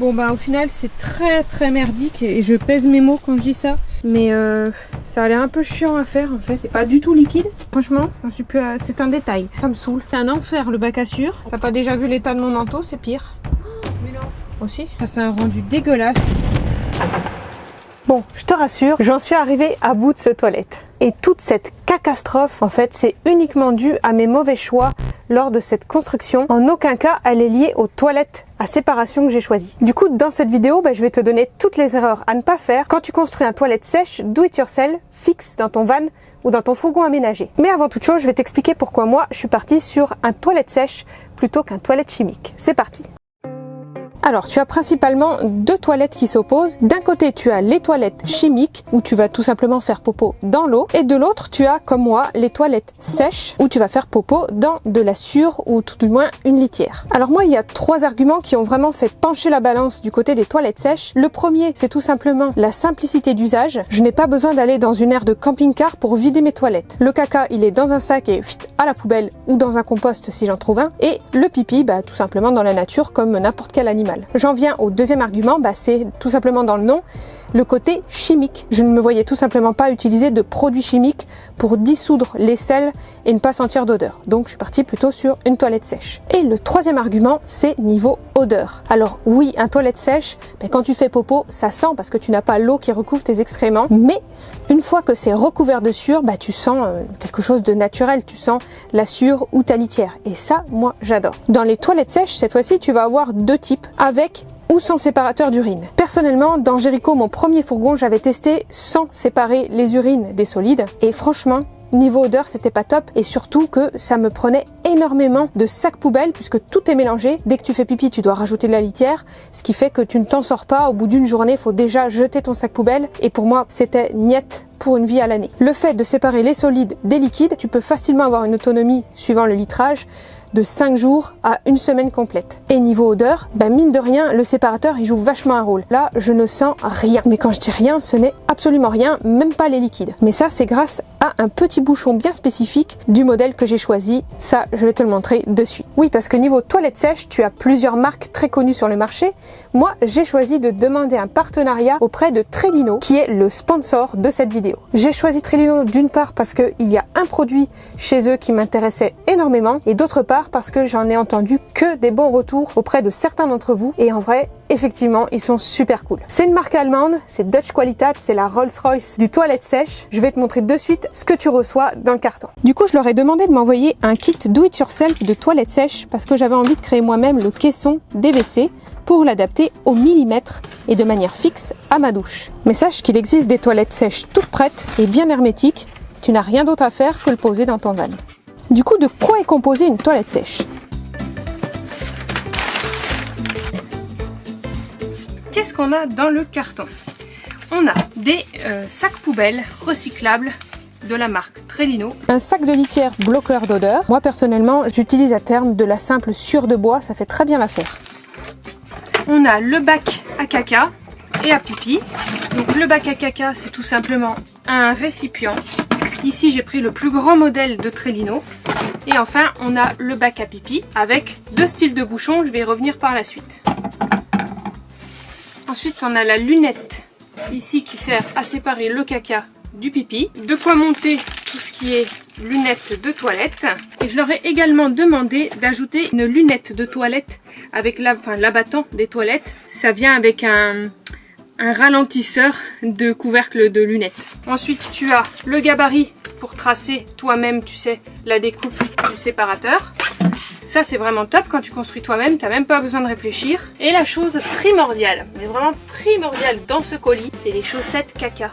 Bon bah au final c'est très merdique et je pèse mes mots quand je dis ça. Mais ça a l'air un peu chiant à faire en fait. C'est pas du tout liquide. Franchement, j'en suis plus c'est un détail. Ça me saoule. C'est un enfer le bac à sucre. T'as pas déjà vu l'état de mon manteau, c'est pire. Mais non. Aussi. Ça fait un rendu dégueulasse. Bon, je te rassure, j'en suis arrivée à bout de ce toilette. Et toute cette catastrophe, en fait, c'est uniquement dû à mes mauvais choix lors de cette construction. En aucun cas, elle est liée aux toilettes à séparation que j'ai choisies. Du coup, dans cette vidéo, je vais te donner toutes les erreurs à ne pas faire quand tu construis un toilette sèche do it yourself fixe dans ton van ou dans ton fourgon aménagé. Mais avant toute chose, je vais t'expliquer pourquoi moi, je suis partie sur un toilette sèche plutôt qu'un toilette chimique. C'est parti! Alors, tu as principalement deux toilettes qui s'opposent. D'un côté, tu as les toilettes chimiques, où tu vas tout simplement faire popo dans l'eau. Et de l'autre, tu as, comme moi, les toilettes sèches, où tu vas faire popo dans de la sûre, ou tout du moins une litière. Alors moi, il y a trois arguments qui ont vraiment fait pencher la balance du côté des toilettes sèches. Le premier, c'est tout simplement la simplicité d'usage. Je n'ai pas besoin d'aller dans une aire de camping-car pour vider mes toilettes. Le caca, il est dans un sac et à la poubelle, ou dans un compost si j'en trouve un. Et le pipi, tout simplement dans la nature, comme n'importe quel animal. J'en viens au deuxième argument, c'est tout simplement dans le nom, le côté chimique. Je ne me voyais tout simplement pas utiliser de produits chimiques pour dissoudre les sels et ne pas sentir d'odeur. Donc je suis partie plutôt sur une toilette sèche. Et le troisième argument, c'est niveau odeur. Alors oui, un toilette sèche, quand tu fais popo, ça sent parce que tu n'as pas l'eau qui recouvre tes excréments. Mais une fois que c'est recouvert de sûre, tu sens quelque chose de naturel. Tu sens la sûre ou ta litière. Et ça, moi, j'adore. Dans les toilettes sèches, cette fois-ci, tu vas avoir deux types, avec ou sans séparateur d'urine. Personnellement, dans Jericho, mon premier fourgon, j'avais testé sans séparer les urines des solides. Et franchement, niveau odeur, c'était pas top. Et surtout que ça me prenait énormément de sacs poubelles puisque tout est mélangé. Dès que tu fais pipi, tu dois rajouter de la litière. Ce qui fait que tu ne t'en sors pas. Au bout d'une journée, il faut déjà jeter ton sac poubelle. Et pour moi, c'était niet pour une vie à l'année. Le fait de séparer les solides des liquides, tu peux facilement avoir une autonomie, suivant le litrage, de 5 jours à une semaine complète. Et niveau odeur, mine de rien, le séparateur il joue vachement un rôle. Là, je ne sens rien. Mais quand je dis rien, ce n'est absolument rien, même pas les liquides. Mais ça, c'est grâce à un petit bouchon bien spécifique du modèle que j'ai choisi. Ça, je vais te le montrer de suite. Oui, parce que niveau toilette sèche, tu as plusieurs marques très connues sur le marché. Moi, j'ai choisi de demander un partenariat auprès de Trellino, qui est le sponsor de cette vidéo. J'ai choisi Trellino d'une part parce qu'il y a un produit chez eux qui m'intéressait énormément, et d'autre part parce que j'en ai entendu que des bons retours auprès de certains d'entre vous, et en vrai, effectivement, ils sont super cool. C'est une marque allemande, c'est Dutch Qualitat, c'est la Rolls-Royce du toilette sèche. Je vais te montrer de suite ce que tu reçois dans le carton. Du coup, je leur ai demandé de m'envoyer un kit do it yourself de toilette sèche parce que j'avais envie de créer moi-même le caisson des WC pour l'adapter au millimètre et de manière fixe à ma douche. Mais sache qu'il existe des toilettes sèches toutes prêtes et bien hermétiques. Tu n'as rien d'autre à faire que le poser dans ton van. Du coup, de quoi est composée une toilette sèche? Qu'est-ce qu'on a dans le carton? On a des sacs poubelles recyclables de la marque Trellino. Un sac de litière bloqueur d'odeur. Moi personnellement, j'utilise à terme de la simple sûre de bois, ça fait très bien l'affaire. On a le bac à caca et à pipi. Donc le bac à caca, c'est tout simplement un récipient. Ici, j'ai pris le plus grand modèle de Trellino. Et enfin, on a le bac à pipi avec deux styles de bouchons. Je vais y revenir par la suite. Ensuite, on a la lunette ici qui sert à séparer le caca du pipi. De quoi monter tout ce qui est lunettes de toilette. Et je leur ai également demandé d'ajouter une lunette de toilette avec l'abattant des toilettes. Ça vient avec un ralentisseur de couvercle de lunettes. Ensuite, tu as le gabarit pour tracer toi-même, tu sais, la découpe du séparateur. Ça, c'est vraiment top quand tu construis toi-même, t'as même pas besoin de réfléchir. Et la chose primordiale, mais vraiment primordiale dans ce colis, c'est les chaussettes caca.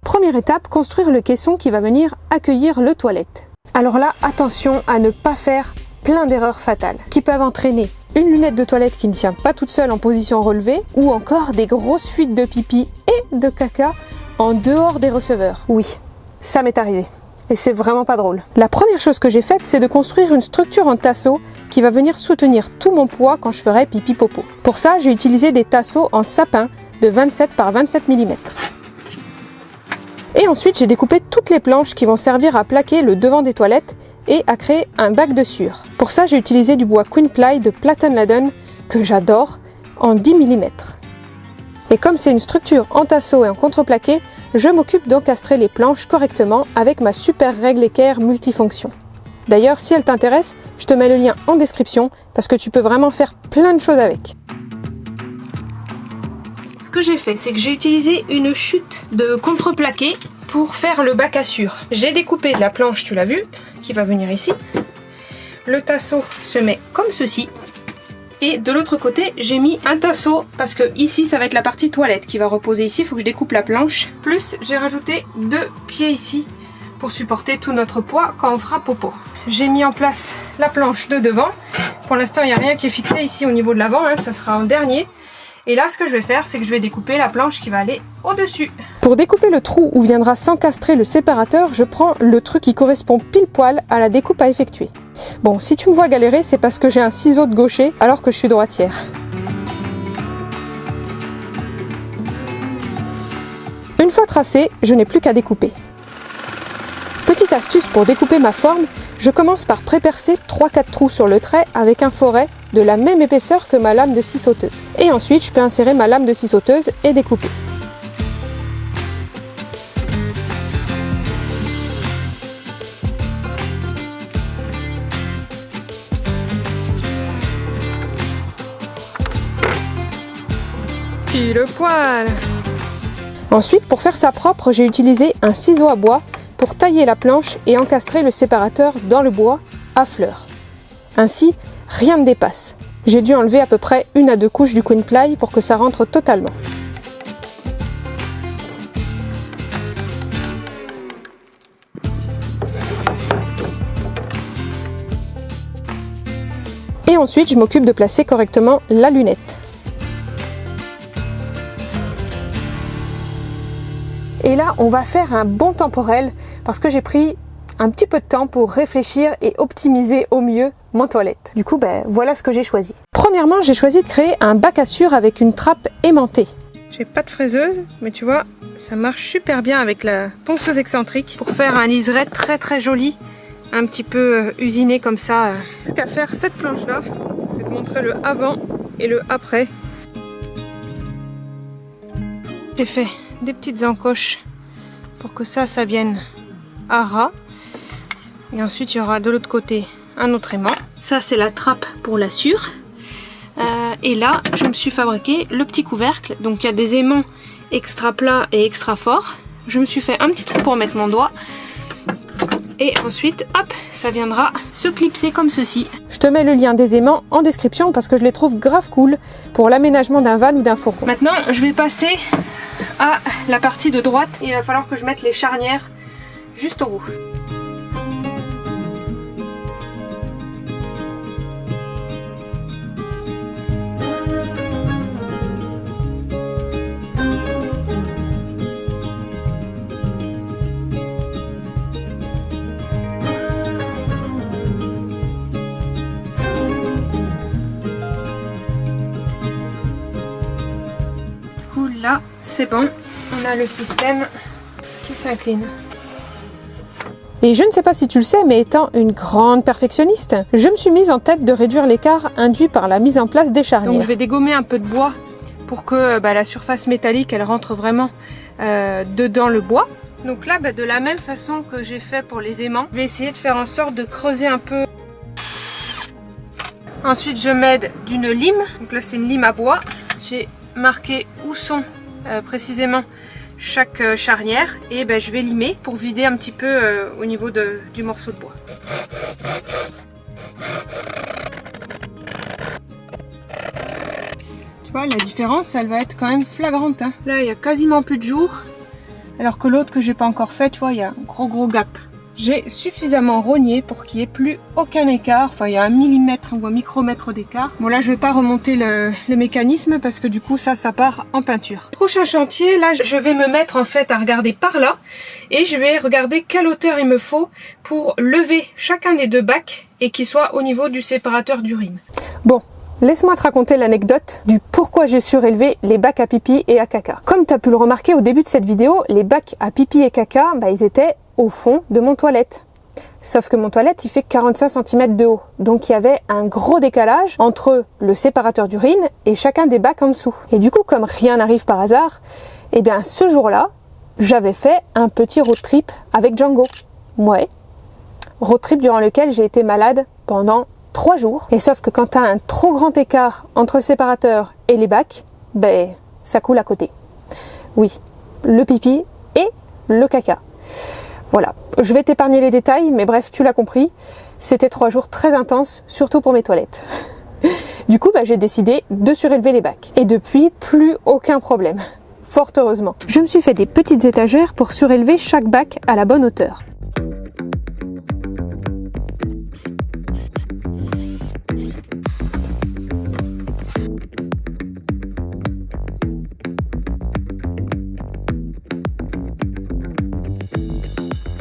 Première étape, construire le caisson qui va venir accueillir le toilette. Alors là, attention à ne pas faire plein d'erreurs fatales qui peuvent entraîner une lunette de toilette qui ne tient pas toute seule en position relevée ou encore des grosses fuites de pipi et de caca en dehors des receveurs. Oui, ça m'est arrivé. Et c'est vraiment pas drôle. La première chose que j'ai faite, c'est de construire une structure en tasseau qui va venir soutenir tout mon poids quand je ferai pipi popo. Pour ça, j'ai utilisé des tasseaux en sapin de 27 par 27 mm. Et ensuite, j'ai découpé toutes les planches qui vont servir à plaquer le devant des toilettes et à créer un bac de sûre. Pour ça, j'ai utilisé du bois Queen Ply de Platen Laden que j'adore, en 10 mm. Et comme c'est une structure en tasseau et en contreplaqué, je m'occupe d'encastrer les planches correctement avec ma super règle équerre multifonction. D'ailleurs, si elle t'intéresse, je te mets le lien en description parce que tu peux vraiment faire plein de choses avec. Ce que j'ai fait, c'est que j'ai utilisé une chute de contreplaqué pour faire le bac à sûr. J'ai découpé de la planche, tu l'as vu, qui va venir ici. Le tasseau se met comme ceci. Et de l'autre côté, j'ai mis un tasseau parce que ici, ça va être la partie toilette qui va reposer ici. Il faut que je découpe la planche. Plus, j'ai rajouté 2 pieds ici pour supporter tout notre poids quand on fera popo. J'ai mis en place la planche de devant. Pour l'instant, il n'y a rien qui est fixé ici au niveau de l'avant, hein, ça sera en dernier. Et là, ce que je vais faire, c'est que je vais découper la planche qui va aller au-dessus. Pour découper le trou où viendra s'encastrer le séparateur, je prends le truc qui correspond pile poil à la découpe à effectuer. Bon, si tu me vois galérer, c'est parce que j'ai un ciseau de gaucher alors que je suis droitière. Une fois tracé, je n'ai plus qu'à découper. Petite astuce pour découper ma forme, je commence par prépercer 3-4 trous sur le trait avec un foret de la même épaisseur que ma lame de scie sauteuse. Et ensuite, je peux insérer ma lame de scie sauteuse et découper. Pile poil. Ensuite, pour faire ça propre, j'ai utilisé un ciseau à bois pour tailler la planche et encastrer le séparateur dans le bois à fleurs. Ainsi, rien ne dépasse. J'ai dû enlever à peu près 1 à 2 couches du Queen Ply pour que ça rentre totalement. Et ensuite, je m'occupe de placer correctement la lunette. Et là, on va faire un bon temporel parce que j'ai pris un petit peu de temps pour réfléchir et optimiser au mieux mon toilette. Du coup, voilà ce que j'ai choisi. Premièrement, j'ai choisi de créer un bac à sûr avec une trappe aimantée. J'ai pas de fraiseuse, mais tu vois, ça marche super bien avec la ponceuse excentrique pour faire un liseré très très joli, un petit peu usiné comme ça. Plus qu'à faire cette planche-là. Je vais te montrer le avant et le après. J'ai fait des petites encoches pour que ça vienne à ras. Et ensuite, il y aura de l'autre côté un autre aimant. Ça, c'est la trappe pour la sûre. Et là, je me suis fabriqué le petit couvercle. Donc, il y a des aimants extra plats et extra forts. Je me suis fait un petit trou pour mettre mon doigt. Et ensuite, hop, ça viendra se clipser comme ceci. Je te mets le lien des aimants en description parce que je les trouve grave cool pour l'aménagement d'un van ou d'un fourgon. Maintenant, je vais passer à la partie de droite. Il va falloir que je mette les charnières juste au bout. Là, c'est bon, on a le système qui s'incline. Et je ne sais pas si tu le sais, mais étant une grande perfectionniste, je me suis mise en tête de réduire l'écart induit par la mise en place des charnières. Donc je vais dégommer un peu de bois pour que la surface métallique, elle rentre vraiment dedans le bois. Donc là, de la même façon que j'ai fait pour les aimants, je vais essayer de faire en sorte de creuser un peu. Ensuite, je m'aide d'une lime. Donc là, c'est une lime à bois. J'ai marquer où sont précisément chaque charnière et je vais limer pour vider un petit peu au niveau du morceau de bois. Tu vois, la différence, elle va être quand même flagrante. Hein. Là, il y a quasiment plus de jour, alors que l'autre que j'ai pas encore fait, tu vois, il y a un gros gap. J'ai suffisamment rogné pour qu'il n'y ait plus aucun écart. Enfin, il y a 1 millimètre ou 1 micromètre d'écart. Bon, là, je vais pas remonter le mécanisme parce que du coup, ça part en peinture. Prochain chantier, là, je vais me mettre en fait à regarder par là et je vais regarder quelle hauteur il me faut pour lever chacun des 2 bacs et qu'il soit au niveau du séparateur d'urine. Bon. Laisse-moi te raconter l'anecdote du pourquoi j'ai surélevé les bacs à pipi et à caca. Comme tu as pu le remarquer au début de cette vidéo, les bacs à pipi et caca, ils étaient au fond de mon toilette. Sauf que mon toilette, il fait 45 cm de haut. Donc il y avait un gros décalage entre le séparateur d'urine et chacun des bacs en dessous. Et du coup, comme rien n'arrive par hasard, eh bien ce jour-là, j'avais fait un petit road trip avec Django. Ouais. Road trip durant lequel j'ai été malade pendant 3 jours. Et sauf que quand tu as un trop grand écart entre le séparateur et les bacs, ben ça coule à côté. Oui, le pipi et le caca. Voilà, je vais t'épargner les détails, mais bref, tu l'as compris, c'était 3 jours très intenses, surtout pour mes toilettes. Du coup, j'ai décidé de surélever les bacs. Et depuis, plus aucun problème. Fort heureusement. Je me suis fait des petites étagères pour surélever chaque bac à la bonne hauteur.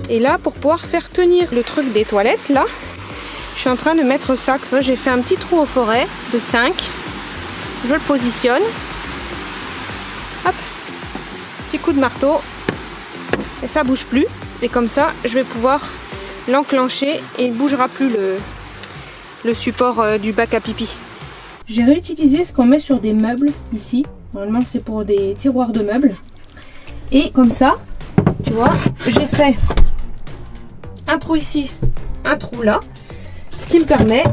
Et là, pour pouvoir faire tenir le truc des toilettes, là, je suis en train de mettre ça. J'ai fait un petit trou au forêt de 5. Je le positionne. Hop, petit coup de marteau. Et ça bouge plus. Et comme ça, je vais pouvoir l'enclencher et il ne bougera plus le support du bac à pipi. J'ai réutilisé ce qu'on met sur des meubles ici. Normalement, c'est pour des tiroirs de meubles. Et comme ça, tu vois, j'ai fait un trou ici, un trou là, ce qui me permet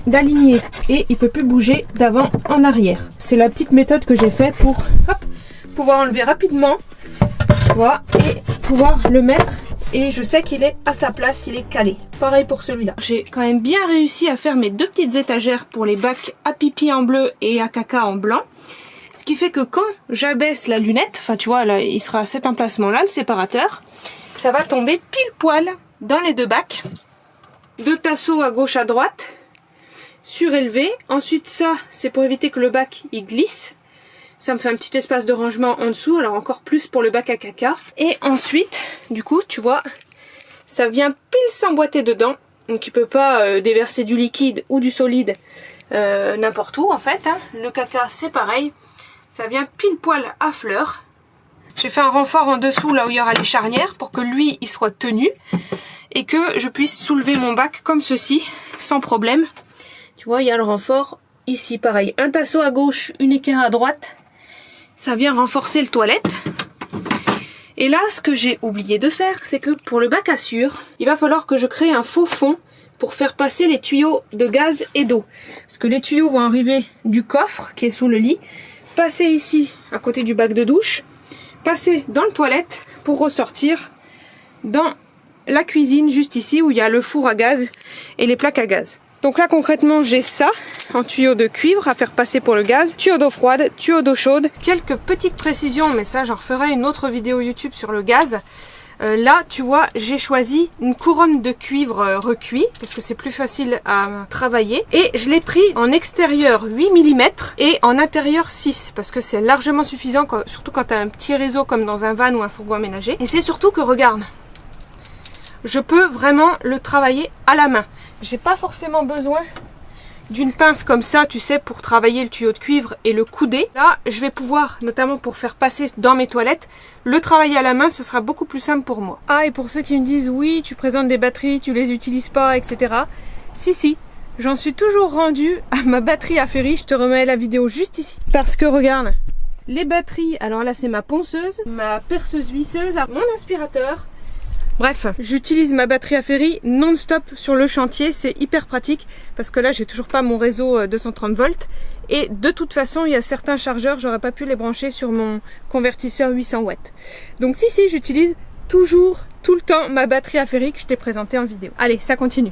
d'aligner et il peut plus bouger d'avant en arrière. C'est la petite méthode que j'ai fait pour pouvoir enlever rapidement, tu vois, et pouvoir le mettre. Et je sais qu'il est à sa place, il est calé. Pareil pour celui-là. J'ai quand même bien réussi à faire mes 2 petites étagères pour les bacs à pipi en bleu et à caca en blanc. Ce qui fait que quand j'abaisse la lunette, enfin tu vois, là, il sera à cet emplacement-là, le séparateur, ça va tomber pile poil dans les 2 bacs. 2 tasseaux à gauche à droite, surélevés. Ensuite ça, c'est pour éviter que le bac il glisse. Ça me fait un petit espace de rangement en dessous, alors encore plus pour le bac à caca. Et ensuite, du coup, tu vois, ça vient pile s'emboîter dedans. Donc tu peux pas déverser du liquide ou du solide n'importe où en fait. Hein. Le caca c'est pareil, ça vient pile poil à fleur. J'ai fait un renfort en dessous là où il y aura les charnières pour que lui il soit tenu et que je puisse soulever mon bac comme ceci sans problème. Tu vois, il y a le renfort ici pareil, un tasseau à gauche, une équerre à droite. Ça vient renforcer le toilette. Et là, ce que j'ai oublié de faire, c'est que pour le bac à sûr, il va falloir que je crée un faux fond pour faire passer les tuyaux de gaz et d'eau. Parce que les tuyaux vont arriver du coffre qui est sous le lit, passer ici à côté du bac de douche, passer dans le toilette pour ressortir dans la cuisine juste ici où il y a le four à gaz et les plaques à gaz. Donc là concrètement j'ai ça en tuyau de cuivre à faire passer pour le gaz, tuyau d'eau froide, tuyau d'eau chaude. Quelques petites précisions, mais ça j'en referai une autre vidéo YouTube sur le gaz. Là tu vois j'ai choisi une couronne de cuivre recuit parce que c'est plus facile à travailler. Et je l'ai pris en extérieur 8 mm et en intérieur 6 parce que c'est largement suffisant, surtout quand tu as un petit réseau comme dans un van ou un fourgon aménagé. Et c'est surtout que regarde, je peux vraiment le travailler à la main. J'ai pas forcément besoin d'une pince comme ça, tu sais, pour travailler le tuyau de cuivre et le couder. Là, je vais pouvoir, notamment pour faire passer dans mes toilettes, le travailler à la main, ce sera beaucoup plus simple pour moi. Ah, et pour ceux qui me disent, oui, tu présentes des batteries, tu les utilises pas, etc. Si, j'en suis toujours rendue à ma batterie à ferry, je te remets la vidéo juste ici. Parce que regarde, les batteries, alors là c'est ma ponceuse, ma perceuse visseuse, mon aspirateur. Bref, j'utilise ma batterie à ferry non-stop sur le chantier, c'est hyper pratique parce que là j'ai toujours pas mon réseau 230 volts et de toute façon il y a certains chargeurs, j'aurais pas pu les brancher sur mon convertisseur 800 watts. Donc si, j'utilise toujours, tout le temps ma batterie à ferry que je t'ai présentée en vidéo. Allez, ça continue.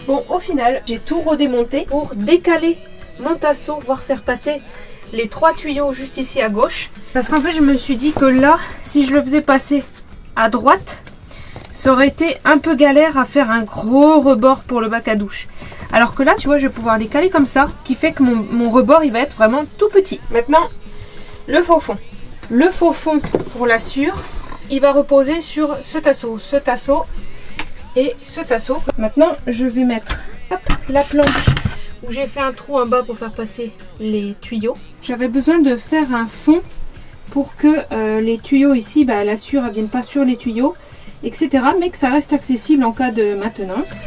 Bon, au final, j'ai tout redémonté pour décaler mon tasseau, voire faire passer les 3 tuyaux juste ici à gauche. Parce qu'en fait, je me suis dit que là, si je le faisais passer à droite, ça aurait été un peu galère à faire un gros rebord pour le bac à douche. Alors que là, tu vois, je vais pouvoir les caler comme ça, qui fait que mon rebord, il va être vraiment tout petit. Maintenant, le faux fond. Le faux fond pour la sûre, il va reposer sur ce tasseau et ce tasseau. Maintenant, je vais mettre hop, la planche où j'ai fait un trou en bas pour faire passer les tuyaux. J'avais besoin de faire un fond pour que les tuyaux ici, la sueur ne vienne pas sur les tuyaux, etc. Mais que ça reste accessible en cas de maintenance.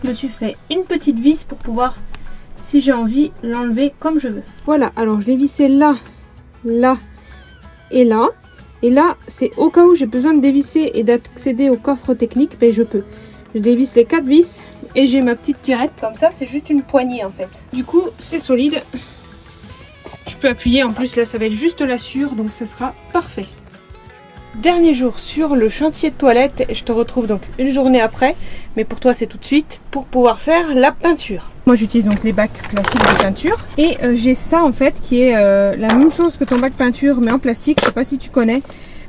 Je me suis fait une petite vis pour pouvoir, si j'ai envie, l'enlever comme je veux. Voilà, alors je l'ai vissé là, là et là. Et là, c'est au cas où j'ai besoin de dévisser et d'accéder au coffre technique, je peux. Je dévisse les 4 vis et j'ai ma petite tirette. Comme ça, c'est juste une poignée en fait. Du coup, c'est solide. Je peux appuyer, en plus là, ça va être juste la sueur, donc ça sera parfait. Dernier jour sur le chantier de toilette, je te retrouve donc une journée après, mais pour toi c'est tout de suite, pour pouvoir faire la peinture. Moi j'utilise donc les bacs classiques de peinture et j'ai ça en fait qui est la même chose que ton bac peinture mais en plastique, je sais pas si tu connais.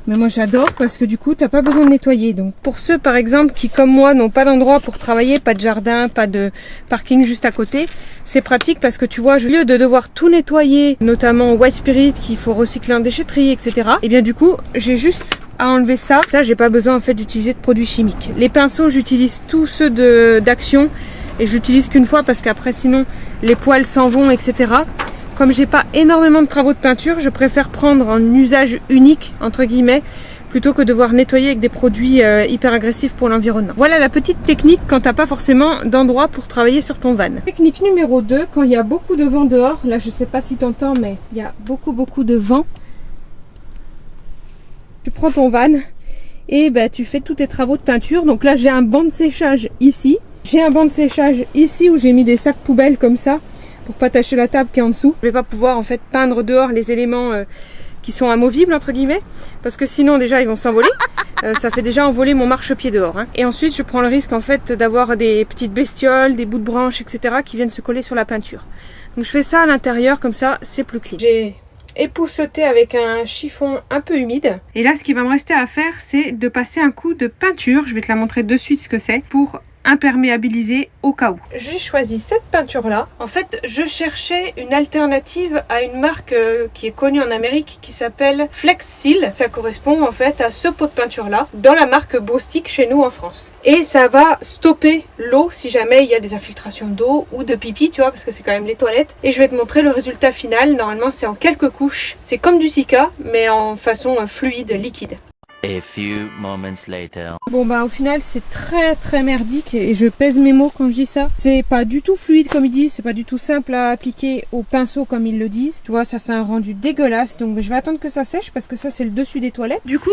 Mais moi j'adore parce que du coup t'as pas besoin de nettoyer. Donc pour ceux par exemple qui comme moi n'ont pas d'endroit pour travailler, pas de jardin, pas de parking juste à côté, c'est pratique parce que tu vois, au lieu de devoir tout nettoyer, notamment White Spirit qu'il faut recycler en déchetterie, etc. Et bien du coup j'ai juste à enlever ça. Ça j'ai pas besoin en fait d'utiliser de produits chimiques. Les pinceaux j'utilise tous ceux d'Action et j'utilise qu'une fois parce qu'après sinon les poils s'en vont, etc. Comme j'ai pas énormément de travaux de peinture, je préfère prendre un usage unique, entre guillemets, plutôt que devoir nettoyer avec des produits hyper agressifs pour l'environnement. Voilà la petite technique quand t'as pas forcément d'endroit pour travailler sur ton van. Technique numéro 2, quand il y a beaucoup de vent dehors, là je sais pas si t'entends, mais il y a beaucoup de vent. Tu prends ton van et tu fais tous tes travaux de peinture. Donc là j'ai un banc de séchage ici. J'ai un banc de séchage ici où j'ai mis des sacs poubelles comme ça, pour pas tacher la table qui est en dessous. Je vais pas pouvoir en fait peindre dehors les éléments qui sont amovibles entre guillemets, parce que sinon déjà ils vont s'envoler. Ça fait déjà envoler mon marchepied dehors. Et ensuite je prends le risque en fait d'avoir des petites bestioles, des bouts de branches, etc. qui viennent se coller sur la peinture. Donc je fais ça à l'intérieur, comme ça c'est plus clean. J'ai épousseté avec un chiffon un peu humide. Et là ce qui va me rester à faire, c'est de passer un coup de peinture. Je vais te la montrer de suite ce que c'est, pour imperméabiliser au cas où. J'ai choisi cette peinture là. En fait, je cherchais une alternative à une marque qui est connue en Amérique qui s'appelle Flex Seal. Ça correspond en fait à ce pot de peinture là dans la marque Bostik chez nous en France. Et ça va stopper l'eau si jamais il y a des infiltrations d'eau ou de pipi, tu vois, parce que c'est quand même les toilettes. Et je vais te montrer le résultat final. Normalement, c'est en quelques couches. C'est comme du Sika, mais en façon fluide, liquide. A few moments later. Bon au final c'est très merdique et je pèse mes mots quand je dis ça. C'est pas du tout fluide comme ils disent, c'est pas du tout simple à appliquer au pinceau comme ils le disent. Tu vois, ça fait un rendu dégueulasse, donc je vais attendre que ça sèche parce que ça c'est le dessus des toilettes. Du coup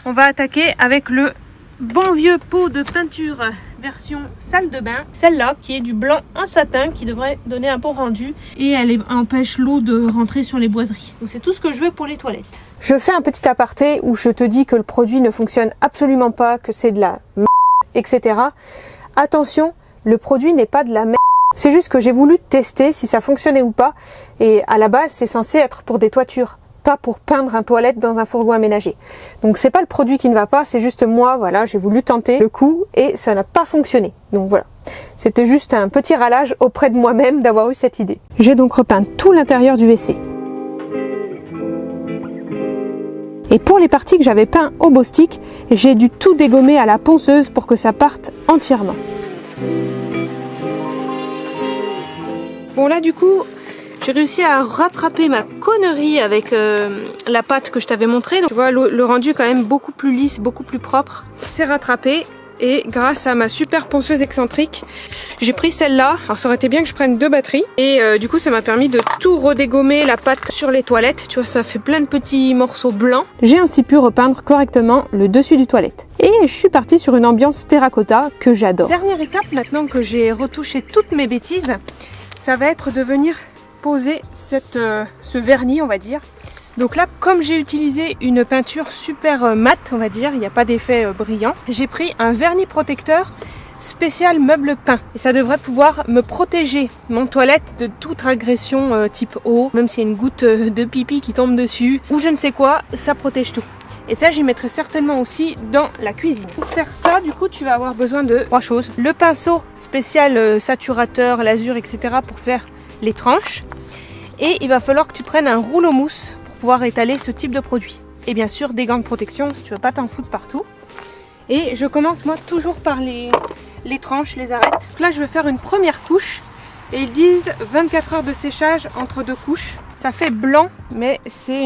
on va attaquer avec le bon vieux pot de peinture version salle de bain. Celle-là qui est du blanc en satin qui devrait donner un bon rendu et elle empêche l'eau de rentrer sur les boiseries. Donc c'est tout ce que je veux pour les toilettes. Je fais un petit aparté où je te dis que le produit ne fonctionne absolument pas, que c'est de la merde, etc. Attention, le produit n'est pas de la merde. C'est juste que j'ai voulu tester si ça fonctionnait ou pas. Et à la base, c'est censé être pour des toitures, pas pour peindre un toilette dans un fourgon aménagé. Donc c'est pas le produit qui ne va pas, c'est juste moi, voilà, j'ai voulu tenter le coup et ça n'a pas fonctionné. Donc voilà, c'était juste un petit râlage auprès de moi-même d'avoir eu cette idée. J'ai donc repeint tout l'intérieur du WC. Et pour les parties que j'avais peint au Bostik, j'ai dû tout dégommer à la ponceuse pour que ça parte entièrement. Bon là du coup, j'ai réussi à rattraper ma connerie avec la pâte que je t'avais montrée. Donc, tu vois, le rendu est quand même beaucoup plus lisse, beaucoup plus propre. C'est rattrapé. Et grâce à ma super ponceuse excentrique, j'ai pris celle-là. Alors ça aurait été bien que je prenne 2 batteries. Et du coup ça m'a permis de tout redégommer la pâte sur les toilettes. Tu vois, ça fait plein de petits morceaux blancs. J'ai ainsi pu repeindre correctement le dessus du toilette. Et je suis partie sur une ambiance terracotta que j'adore. Dernière étape, maintenant que j'ai retouché toutes mes bêtises, ça va être de venir poser ce vernis, on va dire. Donc là, comme j'ai utilisé une peinture super mate, on va dire, il n'y a pas d'effet brillant, j'ai pris un vernis protecteur spécial meuble peint. Et ça devrait pouvoir me protéger mon toilette de toute agression type eau, même s'il y a une goutte de pipi qui tombe dessus, ou je ne sais quoi, ça protège tout. Et ça, j'y mettrai certainement aussi dans la cuisine. Pour faire ça, du coup, tu vas avoir besoin de 3 choses. Le pinceau spécial saturateur, lasure, etc. pour faire les tranches. Et il va falloir que tu prennes un rouleau mousse pouvoir étaler ce type de produit. Et bien sûr des gants de protection si tu veux pas t'en foutre partout. Et je commence moi toujours par les tranches, les arêtes. Donc là je vais faire une première couche. Et ils disent 24 heures de séchage entre deux couches. Ça fait blanc, mais c'est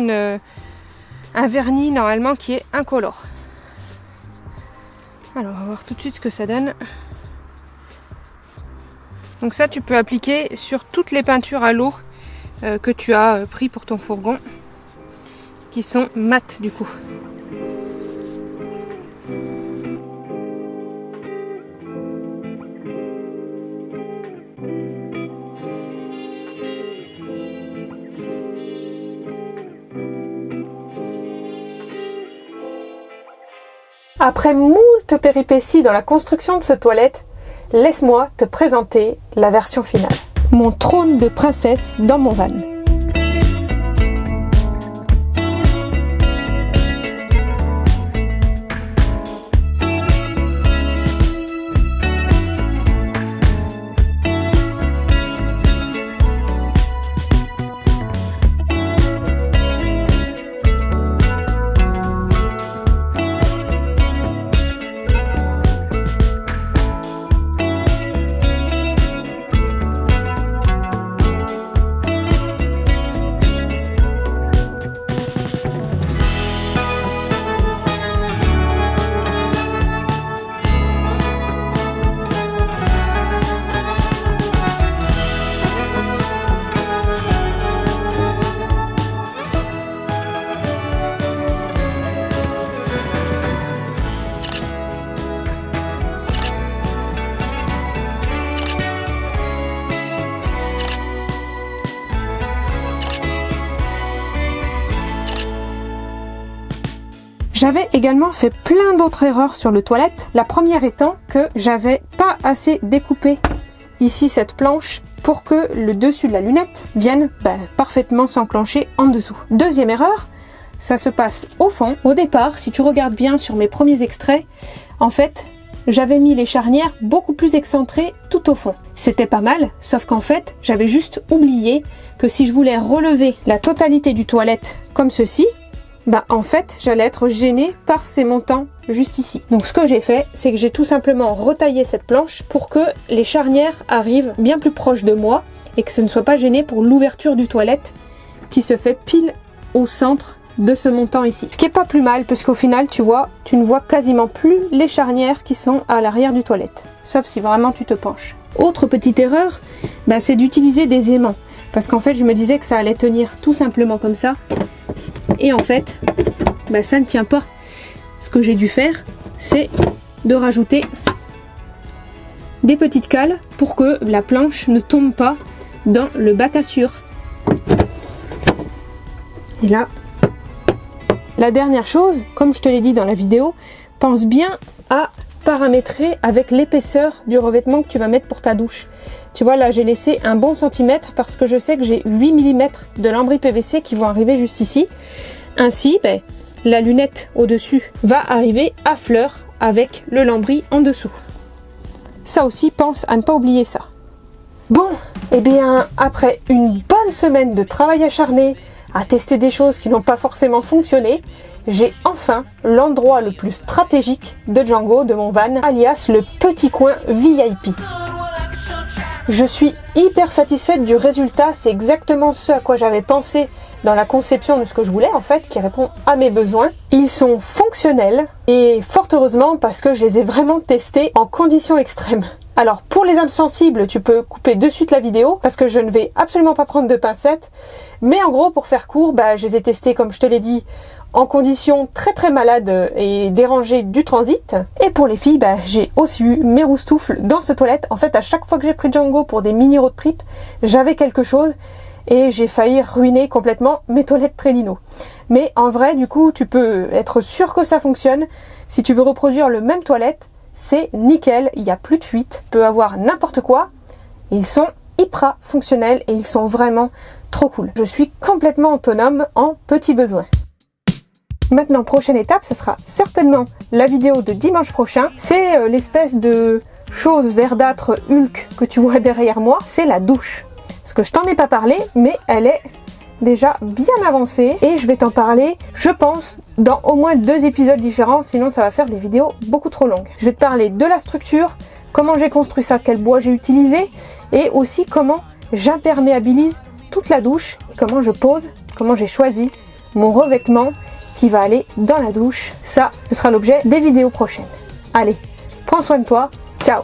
un vernis normalement qui est incolore. Alors on va voir tout de suite ce que ça donne. Donc ça tu peux appliquer sur toutes les peintures à l'eau que tu as pris pour ton fourgon, qui sont mates du coup. Après moult péripéties dans la construction de ce toilette, laisse-moi te présenter la version finale. Mon trône de princesse dans mon van. J'avais également fait plein d'autres erreurs sur le toilette. La première étant que j'avais pas assez découpé ici cette planche pour que le dessus de la lunette vienne parfaitement s'enclencher en dessous. Deuxième erreur, ça se passe au fond. Au départ, si tu regardes bien sur mes premiers extraits, en fait, j'avais mis les charnières beaucoup plus excentrées tout au fond. C'était pas mal, sauf qu'en fait, j'avais juste oublié que si je voulais relever la totalité du toilette comme ceci, en fait, j'allais être gênée par ces montants juste ici. Donc ce que j'ai fait, c'est que j'ai tout simplement retaillé cette planche pour que les charnières arrivent bien plus proches de moi et que ce ne soit pas gêné pour l'ouverture du toilette qui se fait pile au centre de ce montant ici. Ce qui est pas plus mal parce qu'au final, tu vois, tu ne vois quasiment plus les charnières qui sont à l'arrière du toilette. Sauf si vraiment tu te penches. Autre petite erreur, c'est d'utiliser des aimants. Parce qu'en fait, je me disais que ça allait tenir tout simplement comme ça. Et en fait, ça ne tient pas. Ce que j'ai dû faire, c'est de rajouter des petites cales pour que la planche ne tombe pas dans le bac à sucre. Et là, la dernière chose, comme je te l'ai dit dans la vidéo, pense bien à paramétrer avec l'épaisseur du revêtement que tu vas mettre pour ta douche. Tu vois, là j'ai laissé un bon centimètre parce que je sais que j'ai 8 mm de lambris PVC qui vont arriver juste ici. Ainsi, la lunette au-dessus va arriver à fleur avec le lambris en dessous. Ça aussi, pense à ne pas oublier ça. Bon, et bien après une bonne semaine de travail acharné à tester des choses qui n'ont pas forcément fonctionné, j'ai enfin l'endroit le plus stratégique de Django, de mon van, alias le petit coin VIP. Je suis hyper satisfaite du résultat, c'est exactement ce à quoi j'avais pensé dans la conception de ce que je voulais en fait, qui répond à mes besoins. Ils sont fonctionnels et fort heureusement parce que je les ai vraiment testés en conditions extrêmes. Alors pour les âmes sensibles, tu peux couper de suite la vidéo parce que je ne vais absolument pas prendre de pincettes. Mais en gros, pour faire court, je les ai testés comme je te l'ai dit en conditions très très malades et dérangées du transit. Et pour les filles, j'ai aussi eu mes roustoufles dans ce toilette. En fait, à chaque fois que j'ai pris Django pour des mini road trip, j'avais quelque chose et j'ai failli ruiner complètement mes toilettes Trellino. Mais en vrai, du coup, tu peux être sûr que ça fonctionne. Si tu veux reproduire le même toilette, c'est nickel, il n'y a plus de fuite, tu peux avoir n'importe quoi. Ils sont hyper fonctionnels et ils sont vraiment trop cool. Je suis complètement autonome en petits besoins. Maintenant, prochaine étape, ce sera certainement la vidéo de dimanche prochain. C'est l'espèce de chose verdâtre Hulk que tu vois derrière moi, c'est la douche. Parce que je t'en ai pas parlé, mais elle est déjà bien avancé et je vais t'en parler, je pense, dans au moins 2 épisodes différents, sinon ça va faire des vidéos beaucoup trop longues. Je vais te parler de la structure, comment j'ai construit ça, quel bois j'ai utilisé et aussi comment j'imperméabilise toute la douche et comment je pose, comment j'ai choisi mon revêtement qui va aller dans la douche. Ça, ce sera l'objet des vidéos prochaines. Allez, prends soin de toi, ciao!